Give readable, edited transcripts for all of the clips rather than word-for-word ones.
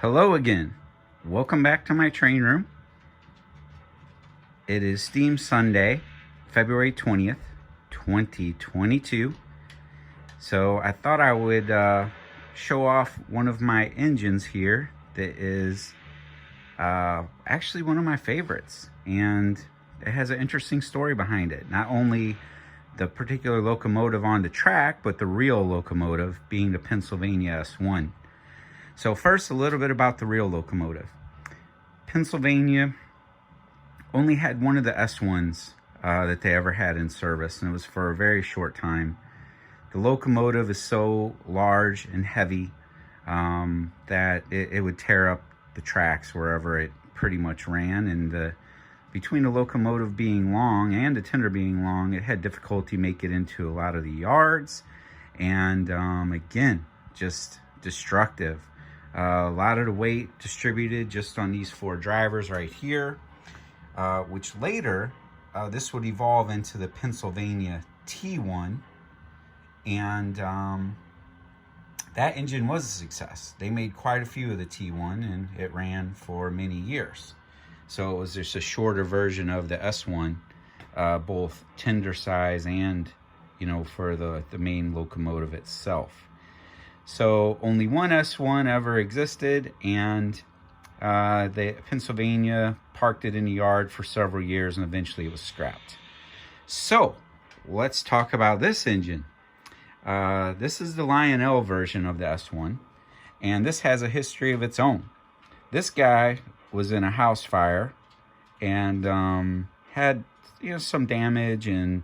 Hello again. Welcome back to my train room. It is Steam Sunday, February 20th, 2022. So I thought I would show off one of my engines here that is actually one of my favorites. And it has an interesting story behind it. Not only the particular locomotive on the track, but the real locomotive being the Pennsylvania S1. So first, a little bit about the real locomotive. Pennsylvania only had one of the S1s that they ever had in service, and it was for a very short time. The locomotive is so large and heavy that it would tear up the tracks wherever it pretty much ran, and between the locomotive being long and the tender being long, it had difficulty making it into a lot of the yards, and again, just destructive. A lot of the weight distributed just on these four drivers right here, which later, this would evolve into the Pennsylvania T1, and that engine was a success. They made quite a few of the T1, and it ran for many years. So it was just a shorter version of the S1, both tender size and, for the main locomotive itself. So only one S1 ever existed, and the Pennsylvania parked it in the yard for several years, and eventually it was scrapped. So let's talk about this engine. This is the Lionel version of the S1, and this has a history of its own. This guy was in a house fire and had some damage, and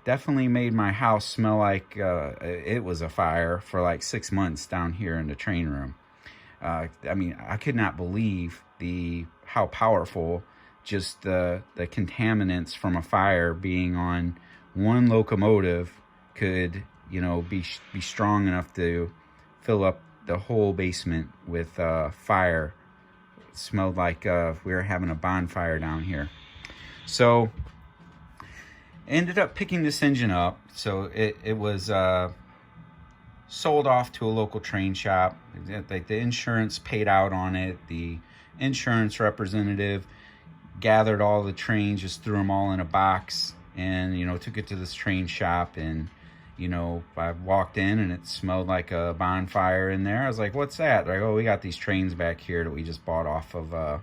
definitely made my house smell like it was a fire for like 6 months down here in the train room. I mean, I could not believe how powerful just the contaminants from a fire being on one locomotive could be strong enough to fill up the whole basement with fire. It smelled like we were having a bonfire down here. So ended up picking this engine up. So it was sold off to a local train shop. Like, the insurance paid out on it. The insurance representative gathered all the trains, just threw them all in a box, and took it to this train shop. And I walked in and it smelled like a bonfire in there. I was like, what's that? They're like, oh, we got these trains back here that we just bought off of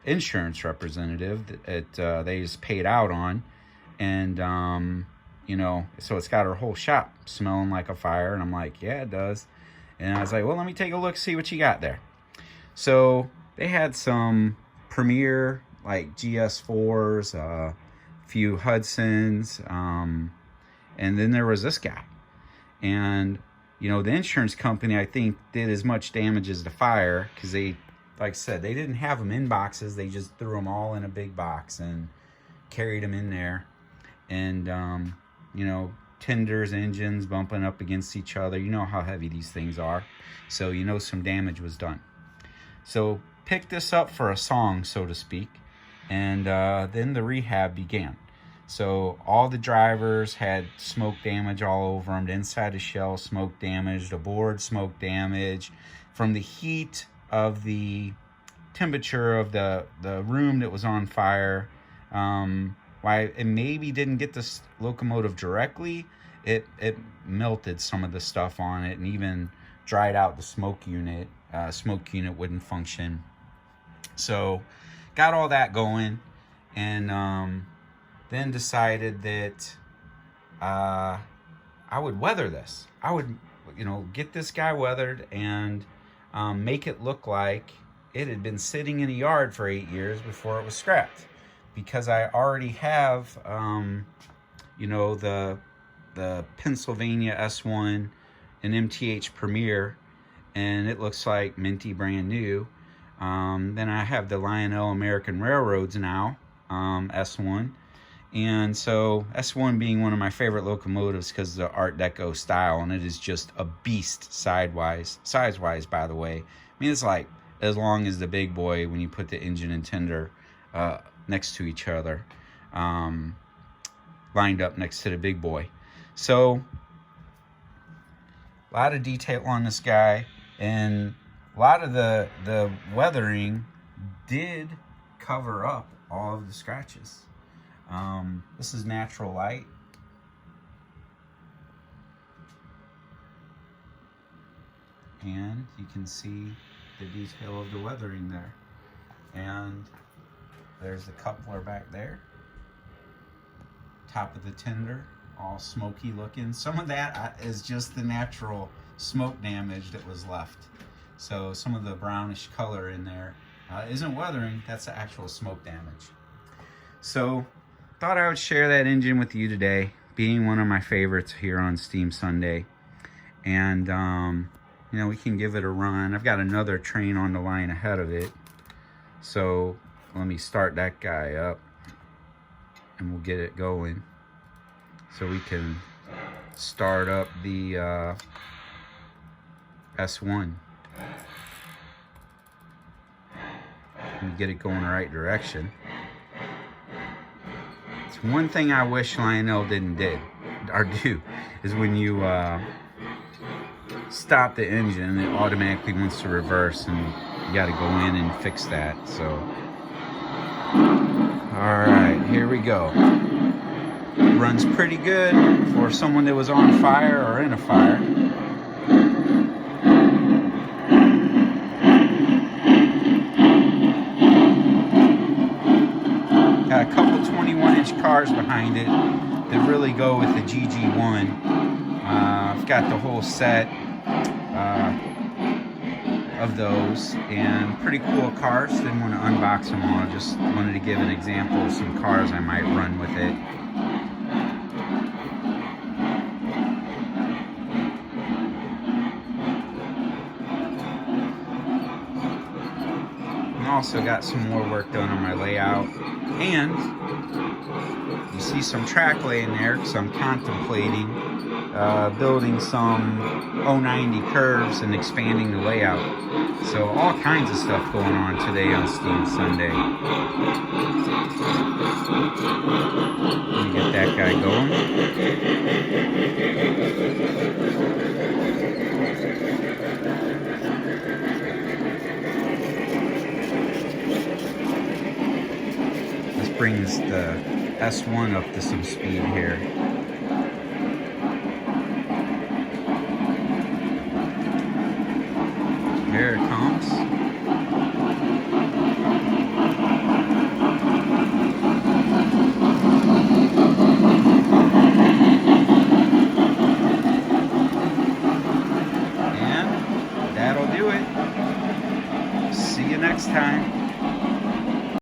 insurance representative that they just paid out on, and so it's got our whole shop smelling like a fire. And I'm like, yeah, it does. And I was like, well, let me take a look, see what you got there. So they had some Premier like GS4s, a few Hudsons, and then there was this guy. And the insurance company, I think, did as much damage as the fire, because they, like I said, they didn't have them in boxes. They just threw them all in a big box and carried them in there. And, tenders, engines bumping up against each other. You know how heavy these things are. So, some damage was done. So, picked this up for a song, so to speak. And then the rehab began. So, all the drivers had smoke damage all over them. The inside of the shell, smoke damage. The board, smoke damage. From the heat of the temperature of the room that was on fire, why it maybe didn't get this locomotive directly, it melted some of the stuff on it and even dried out the smoke unit. Smoke unit wouldn't function. So got all that going, and then decided that I would weather this. I would get this guy weathered and make it look like it had been sitting in a yard for 8 years before it was scrapped, because I already have the Pennsylvania S1 and MTH Premier, and it looks like minty brand new. Then I have the Lionel American Railroads now, S1. And so S1 being one of my favorite locomotives because of the Art Deco style, and it is just a beast size-wise, by the way. I mean, it's like as long as the big boy when you put the engine and tender next to each other, lined up next to the big boy. So a lot of detail on this guy. And a lot of the weathering did cover up all of the scratches. This is natural light. And you can see the detail of the weathering there. And there's the coupler back there. Top of the tender, all smoky looking. Some of that is just the natural smoke damage that was left. So some of the brownish color in there isn't weathering, that's the actual smoke damage. So thought I would share that engine with you today, being one of my favorites here on Steam Sunday. And you know, we can give it a run. I've got another train on the line ahead of it. So let me start that guy up and we'll get it going. So we can start up the S1 and get it going the right direction. It's one thing I wish Lionel didn't do is when you stop the engine, it automatically wants to reverse, and you got to go in and fix that. So, all right, here we go. Runs pretty good for someone that was on fire or in a fire. Got a couple 21-inch cars behind it that really go with the GG1. I've got the whole set of those, and pretty cool cars. Didn't want to unbox them all, just wanted to give an example of some cars I might run with it. And also got some more work done on my layout, and you see some track laying there because I'm contemplating building some 090 curves and expanding the layout. So all kinds of stuff going on today on Steam Sunday. Let me get that guy going. This brings the S1 up to some speed here. Here it comes. And that'll do it. See you next time.